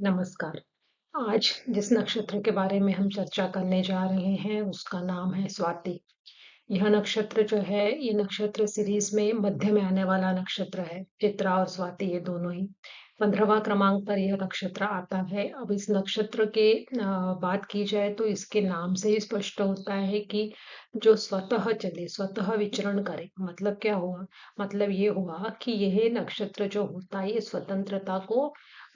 नमस्कार। आज जिस नक्षत्र के बारे में हम चर्चा करने जा रहे हैं उसका नाम है स्वाति। यह नक्षत्र जो है ये नक्षत्र सीरीज में मध्य में आने वाला नक्षत्र है। चित्रा और स्वाति ये दोनों ही 15वां क्रमांक पर यह नक्षत्र आता है। अब इस नक्षत्र के बात की जाए तो इसके नाम से ही स्पष्ट होता है कि जो स्वतः चले स्वतः विचरण करे। मतलब क्या हुआ? मतलब ये हुआ कि यह नक्षत्र जो होता है ये स्वतंत्रता को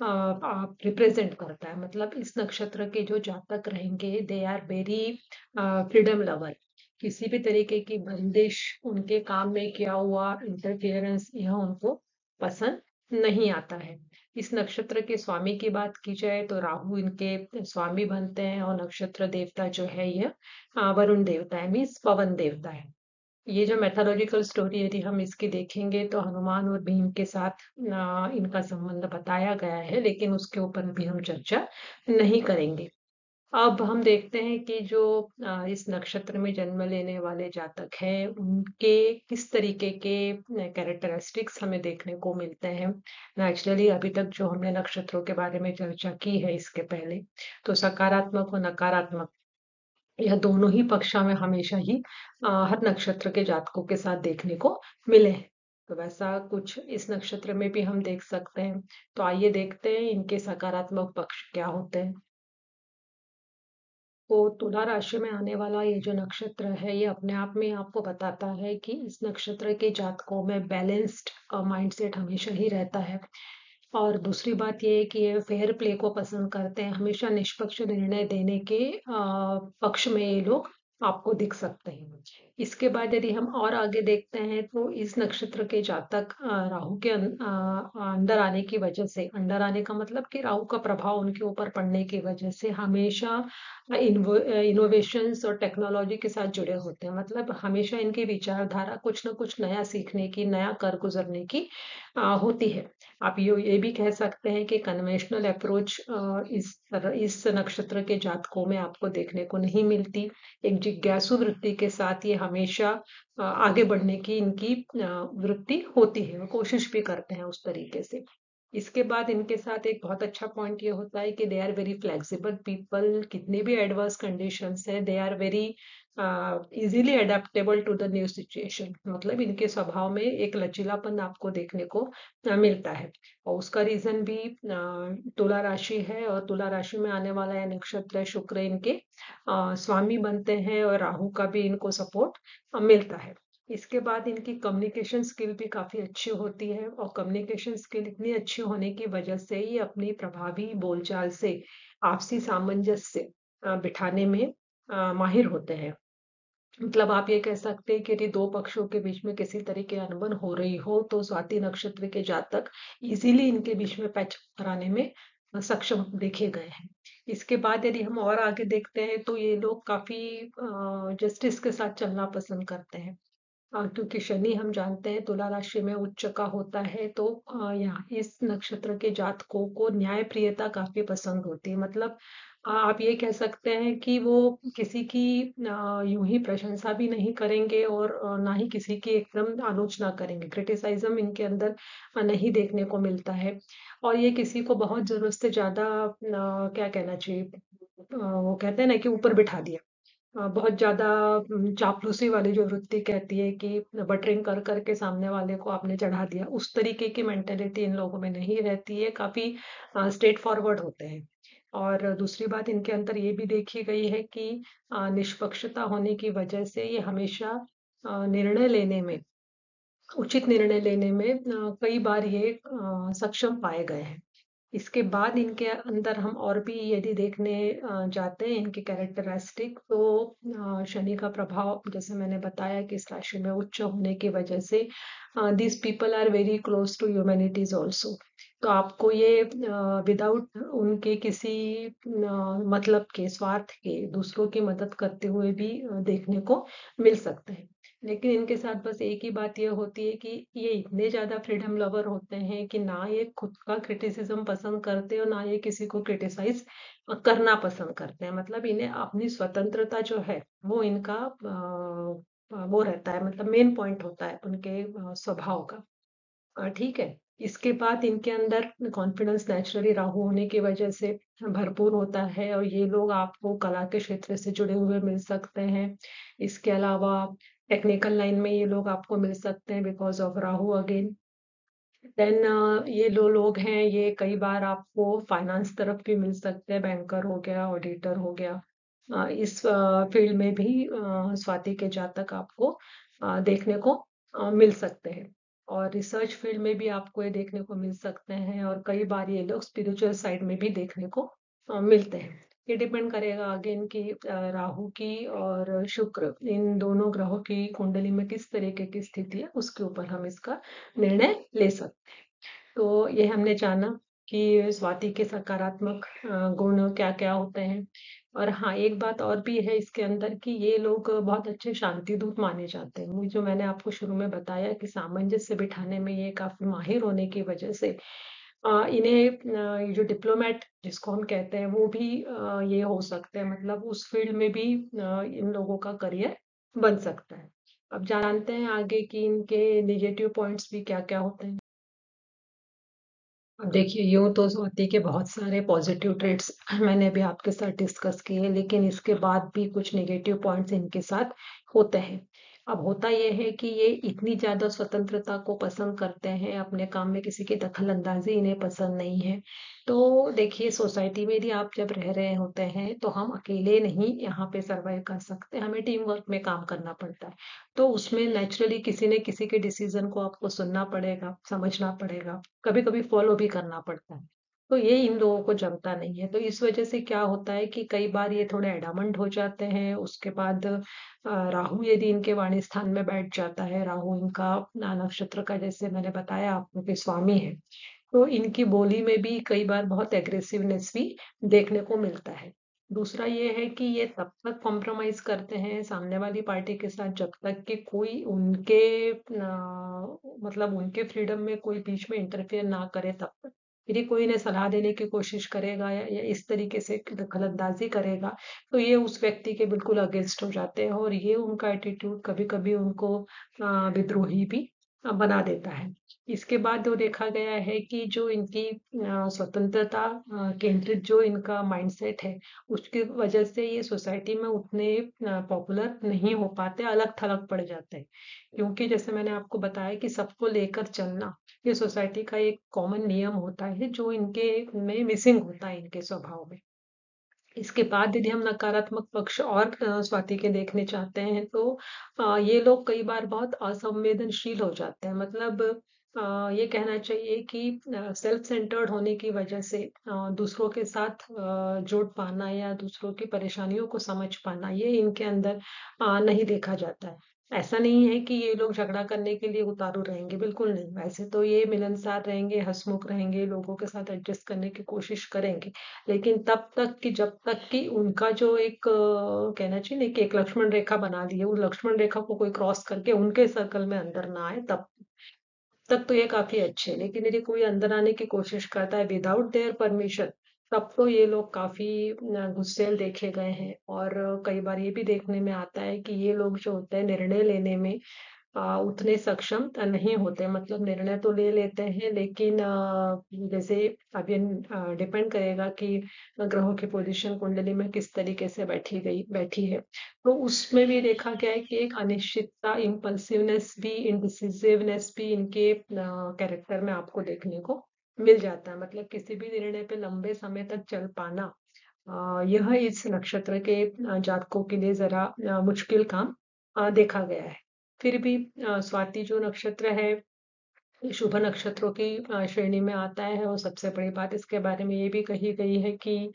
आप रिप्रेजेंट करता है। मतलब इस नक्षत्र के जो जातक रहेंगे they are very freedom lover. किसी भी तरीके की बंदिश उनके काम में किया हुआ इंटरफियरेंस यह उनको पसंद नहीं आता है। इस नक्षत्र के स्वामी की बात की जाए तो राहु इनके स्वामी बनते हैं और नक्षत्र देवता जो है यह वरुण देवता है, मीन्स पवन देवता है। ये जो मैथोलॉजिकल स्टोरी यदि हम इसकी देखेंगे तो हनुमान और भीम के साथ इनका संबंध बताया गया है, लेकिन उसके ऊपर भी हम चर्चा नहीं करेंगे। अब हम देखते हैं कि जो इस नक्षत्र में जन्म लेने वाले जातक हैं उनके किस तरीके के कैरेक्टरिस्टिक्स हमें देखने को मिलते हैं। नेचुरली अभी तक जो हमने नक्षत्रों के बारे में चर्चा की है इसके पहले, तो सकारात्मक और नकारात्मक यह दोनों ही पक्षा में हमेशा ही हर नक्षत्र के जातकों के साथ देखने को मिले हैं। तो वैसा कुछ इस नक्षत्र में भी हम देख सकते हैं। तो आइए देखते हैं इनके सकारात्मक पक्ष क्या होते हैं। तो तुला राशि में आने वाला ये जो नक्षत्र है ये अपने आप में आपको बताता है कि इस नक्षत्र के जातकों में बैलेंस्ड माइंडसेट हमेशा ही रहता है। और दूसरी बात ये है कि ये फेयर प्ले को पसंद करते हैं। हमेशा निष्पक्ष निर्णय देने के पक्ष में ये लोग आपको दिख सकते हैं। इसके बाद यदि हम और आगे देखते हैं तो इस नक्षत्र के जातक राहु के अंदर आने की वजह से, अंदर आने का मतलब कि राहु का प्रभाव उनके ऊपर पड़ने की वजह से हमेशा इनोवेशंस और टेक्नोलॉजी के साथ जुड़े होते हैं। मतलब हमेशा इनकी विचारधारा कुछ ना कुछ नया सीखने की, नया कर गुजरने की होती है। आप ये भी कह सकते हैं कि कन्वेंशनल अप्रोच इस नक्षत्र के जातकों में आपको देखने को नहीं मिलती। एक जिज्ञासु वृत्ति के साथ ये हमेशा आगे बढ़ने की इनकी वृत्ति होती है, वो कोशिश भी करते हैं उस तरीके से। इसके बाद इनके साथ एक बहुत अच्छा पॉइंट ये होता है कि they are very flexible people. कितने भी एडवर्स कंडीशंस है they are very easily adaptable to the new situation. मतलब इनके स्वभाव में एक लचीलापन आपको देखने को मिलता है। और उसका रीजन भी तुला राशि है और तुला राशि में आने वाला यह नक्षत्र शुक्र इनके स्वामी बनते हैं और राहु का भी इनको सपोर्ट मिलता है। इसके बाद इनकी कम्युनिकेशन स्किल भी काफ़ी अच्छी होती है और कम्युनिकेशन स्किल इतनी अच्छी होने की वजह से ये अपनी प्रभावी बोलचाल से आपसी सामंजस्य बिठाने में माहिर होते हैं। मतलब आप ये कह सकते हैं कि यदि दो पक्षों के बीच में किसी तरह की अनबन हो रही हो तो स्वाति नक्षत्र के जातक इजीली इनके बीच में पैच कराने में सक्षम देखे गए हैं। इसके बाद यदि हम और आगे देखते हैं तो ये लोग काफी जस्टिस के साथ चलना पसंद करते हैं। क्योंकि शनि हम जानते हैं तुला राशि में उच्च का होता है, तो यहाँ इस नक्षत्र के जातकों को न्यायप्रियता काफी पसंद होती है। मतलब आप ये कह सकते हैं कि वो किसी की यूं ही प्रशंसा भी नहीं करेंगे और ना ही किसी की एकदम आलोचना करेंगे। क्रिटिसाइज्म इनके अंदर नहीं देखने को मिलता है। और ये किसी को बहुत जरूरत से ज्यादा क्या कहना चाहिए, वो कहते हैं ना कि ऊपर बिठा दिया। बहुत ज़्यादा चापलूसी वाली जो वृत्ति कहती है कि बटरिंग कर करके सामने वाले को आपने चढ़ा दिया, उस तरीके की मेंटेलिटी इन लोगों में नहीं रहती है। काफ़ी स्ट्रेट फॉरवर्ड होते हैं। और दूसरी बात इनके अंदर ये भी देखी गई है कि निष्पक्षता होने की वजह से ये हमेशा निर्णय लेने में, उचित निर्णय लेने में कई बार ये सक्षम पाए गए हैं। इसके बाद इनके अंदर हम और भी यदि देखने जाते हैं इनके कैरेक्टरिस्टिक, तो शनि का प्रभाव जैसे मैंने बताया कि इस राशि में उच्च होने की वजह से this people are very close to humanities also. तो आपको ये विदाउट उनके किसी मतलब के, स्वार्थ के, दूसरों की मदद करते हुए भी देखने को मिल सकते हैं। लेकिन इनके साथ बस एक ही बात ये होती है कि ये इतने ज़्यादा फ्रीडम लवर होते हैं कि ना ये खुद का क्रिटिसिज्म पसंद करते और ना ये किसी को क्रिटिसाइज करना पसंद करते हैं। मतलब इन्हें अपनी स्वतंत्रता जो है वो इनका वो रहता है, मतलब मेन पॉइंट होता है उनके स्वभाव का। ठीक है। इसके बाद इनके अंदर कॉन्फिडेंस नेचुरली राहु होने की वजह से भरपूर होता है और ये लोग आपको कला के क्षेत्र से जुड़े हुए मिल सकते हैं। इसके अलावा टेक्निकल लाइन में ये लोग आपको मिल सकते हैं because of Rahu again. Then ये जो लोग हैं ये कई बार आपको फाइनेंस तरफ भी मिल सकते हैं, बैंकर हो गया, ऑडिटर हो गया। इस फील्ड में भी स्वाति के जातक आपको देखने को मिल सकते हैं और रिसर्च फील्ड में भी आपको ये देखने को मिल सकते हैं और कई बार ये लोग स्पिरिचुअल साइड में भी देखने को मिलते हैं। ये डिपेंड करेगा अगेन कि राहु की और शुक्र इन दोनों ग्रहों की कुंडली में किस तरीके की स्थिति है उसके ऊपर हम इसका निर्णय ले सकते हैं। तो ये हमने जाना कि स्वाति के सकारात्मक गुण क्या-क्या होते हैं और हाँ, एक बात और भी है इसके अंदर कि ये लोग बहुत अच्छे शांति दूत माने जाते हैं। वो जो मैंने आपको शुरू में बताया कि सामंजस्य बिठाने में ये काफ़ी माहिर होने की वजह से इन्हें ये जो डिप्लोमेट जिसको हम कहते हैं वो भी ये हो सकते हैं मतलब उस फील्ड में भी इन लोगों का करियर बन सकता है। अब जानते हैं आगे कि इनके नेगेटिव पॉइंट्स भी क्या-क्या होते हैं। अब देखिए यूँ तो स्वाति के बहुत सारे पॉजिटिव ट्रेड्स मैंने भी आपके साथ डिस्कस किए लेकिन इसके बाद भी कुछ नेगेटिव पॉइंट्स इनके साथ होते हैं। अब होता ये है कि ये इतनी ज़्यादा स्वतंत्रता को पसंद करते हैं, अपने काम में किसी की दखल-अंदाज़ी इन्हें पसंद नहीं है। तो देखिए सोसाइटी में भी आप जब रह रहे होते हैं तो हम अकेले नहीं यहाँ पे सर्वाइव कर सकते, हमें टीम वर्क में काम करना पड़ता है। तो उसमें नेचुरली किसी न किसी के डिसीज़न को आपको सुनना पड़ेगा, समझना पड़ेगा। कभी-कभी फॉलो भी करना पड़ता है। तो ये इन लोगों को जमता नहीं है। तो इस वजह से क्या होता है कि कई बार ये थोड़े एडामंड हो जाते हैं। उसके बाद राहु यदि इनके वाणी स्थान में बैठ जाता है, राहु इनका नक्षत्र का जैसे मैंने बताया आपको कि स्वामी है। तो इनकी बोली में भी कई बार बहुत एग्रेसिवनेस भी देखने को मिलता है। दूसरा ये है कि ये तब तक कॉम्प्रोमाइज़ करते हैं सामने वाली पार्टी के साथ जब तक कि कोई उनके मतलब उनके फ्रीडम में कोई बीच में इंटरफेयर ना करे तब तक। यदि कोई इन्हें सलाह देने की कोशिश करेगा या इस तरीके से दखल-अंदाज़ी करेगा, तो ये उस व्यक्ति के बिल्कुल अगेंस्ट हो जाते हैं और ये उनका एटीट्यूड कभी-कभी उनको विद्रोही भी बना देता है। इसके बाद जो देखा गया है कि जो इनकी स्वतंत्रता केंद्रित जो इनका माइंडसेट है, उसकी वजह से ये सोसाइटी में उतने पॉपुलर नहीं हो पाते, अलग-थलग पड़ जाते हैं। क्योंकि जैसे मैंने आपको बताया कि सबको लेकर चलना, ये सोसाइटी का एक कॉमन नियम होता है, जो इनके में मिसिंग होता है इनके स्वभाव में। इसके बाद यदि हम नकारात्मक पक्ष और स्वाति के देखने चाहते हैं तो ये लोग कई बार बहुत असंवेदनशील हो जाते हैं मतलब ये कहना चाहिए कि सेल्फ सेंटर्ड होने की वजह से दूसरों के साथ जुड़ पाना या दूसरों की परेशानियों को समझ पाना ये इनके अंदर नहीं देखा जाता है। ऐसा नहीं है कि ये लोग झगड़ा करने के लिए उतारू रहेंगे, बिल्कुल नहीं। वैसे तो ये मिलनसार रहेंगे, हंसमुख रहेंगे, लोगों के साथ एडजस्ट करने की कोशिश करेंगे। लेकिन तब तक कि जब तक कि उनका जो एक कहना चाहिए ना कि एक लक्ष्मण रेखा बना दी है, उस लक्ष्मण रेखा को कोई क्रॉस करके उनके सर्कल में अंदर ना आए तब तक तो ये काफ़ी अच्छे हैं। लेकिन यदि कोई अंदर आने की कोशिश करता है विदाउट देयर परमिशन तब तो ये लोग काफ़ी गुस्सैल देखे गए हैं और कई बार ये भी देखने में आता है कि ये लोग जो होते हैं निर्णय लेने में उतने सक्षम नहीं होते मतलब निर्णय तो ले लेते हैं लेकिन जैसे अब ये डिपेंड करेगा कि ग्रहों की पोजीशन कुंडली में किस तरीके से बैठी है तो उसमें भी देखा गया है कि एक अनिश्चितता इम्पल्सिवनेस भी इंडिसिसिवनेस भी इनके कैरेक्टर में आपको देखने को मिल जाता है मतलब किसी भी निर्णय पे लंबे समय तक चल पाना यह इस नक्षत्र के जातकों के लिए जरा मुश्किल काम देखा गया है फिर भी स्वाति जो नक्षत्र है ये शुभ नक्षत्रों की श्रेणी में आता है और सबसे बड़ी बात इसके बारे में ये भी कही गई है कि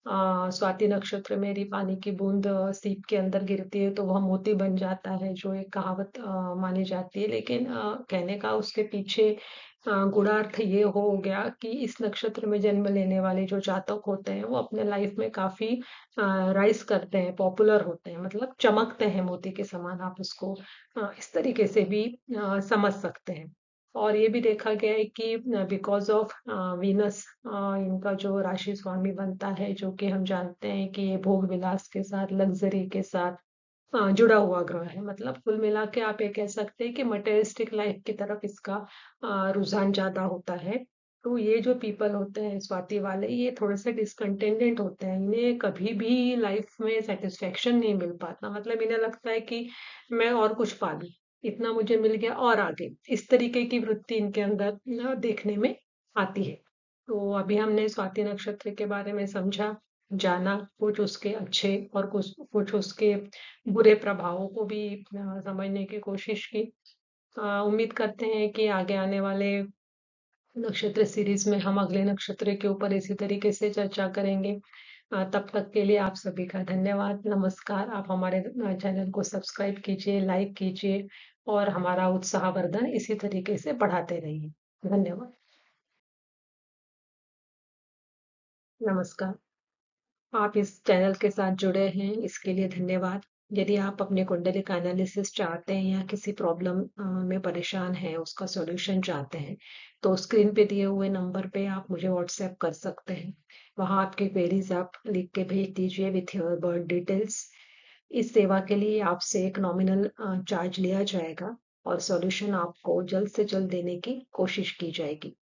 स्वाति नक्षत्र में यदि पानी की बूंद सीप के अंदर गिरती है तो वह मोती बन जाता है जो एक कहावत मानी जाती है लेकिन कहने का उसके पीछे गूढ़ार्थ ये हो गया कि इस नक्षत्र में जन्म लेने वाले जो जातक होते हैं वो अपने लाइफ में काफी राइज करते हैं पॉपुलर होते हैं मतलब चमकते हैं मोती के समान आप उसको इस तरीके से भी समझ सकते हैं और ये भी देखा गया है कि बिकॉज ऑफ वीनस इनका जो राशि स्वामी बनता है जो कि हम जानते हैं कि ये भोग विलास के साथ लग्जरी के साथ जुड़ा हुआ ग्रह है। मतलब कुल मिला के आप ये कह सकते हैं कि मटेरियलिस्टिक लाइफ की तरफ इसका रुझान ज़्यादा होता है। तो ये जो पीपल होते हैं स्वाति वाले, ये थोड़े-से डिसकंटेंटेड होते हैं। इन्हें कभी भी लाइफ में सैटिस्फैक्शन नहीं मिल पाता। मतलब इन्हें लगता है कि मैं और कुछ पा लूँ, इतना मुझे मिल गया और आगे। इस तरीके की वृत्ति इनके अंदर देखने में आती है। तो अभी हमने स्वाति नक्षत्र के बारे में समझा, जाना, कुछ उसके अच्छे और कुछ कुछ उसके बुरे प्रभावों को भी समझने की कोशिश की। उम्मीद करते हैं कि आगे आने वाले नक्षत्र सीरीज में हम अगले नक्षत्र के ऊपर इसी तरीके से चर्चा करेंगे। तब तक के लिए आप सभी का धन्यवाद, नमस्कार। आप हमारे चैनल को सब्सक्राइब कीजिए, लाइक कीजिए और हमारा उत्साहवर्धन इसी तरीके से बढ़ाते रहिए। धन्यवाद, नमस्कार। आप इस चैनल के साथ जुड़े हैं इसके लिए धन्यवाद। यदि आप अपने कुंडली का एनालिसिस चाहते हैं या किसी प्रॉब्लम में परेशान हैं, उसका सॉल्यूशन चाहते हैं, तो स्क्रीन पे दिए हुए नंबर पे आप मुझे व्हाट्सएप कर सकते हैं। वहाँ आपकी क्वेरीज आप लिख के भेज दीजिए विथ योर बर्थ डिटेल्स। इस सेवा के लिए आपसे एक नॉमिनल चार्ज लिया जाएगा और सॉल्यूशन आपको जल्द से जल्द देने की कोशिश की जाएगी।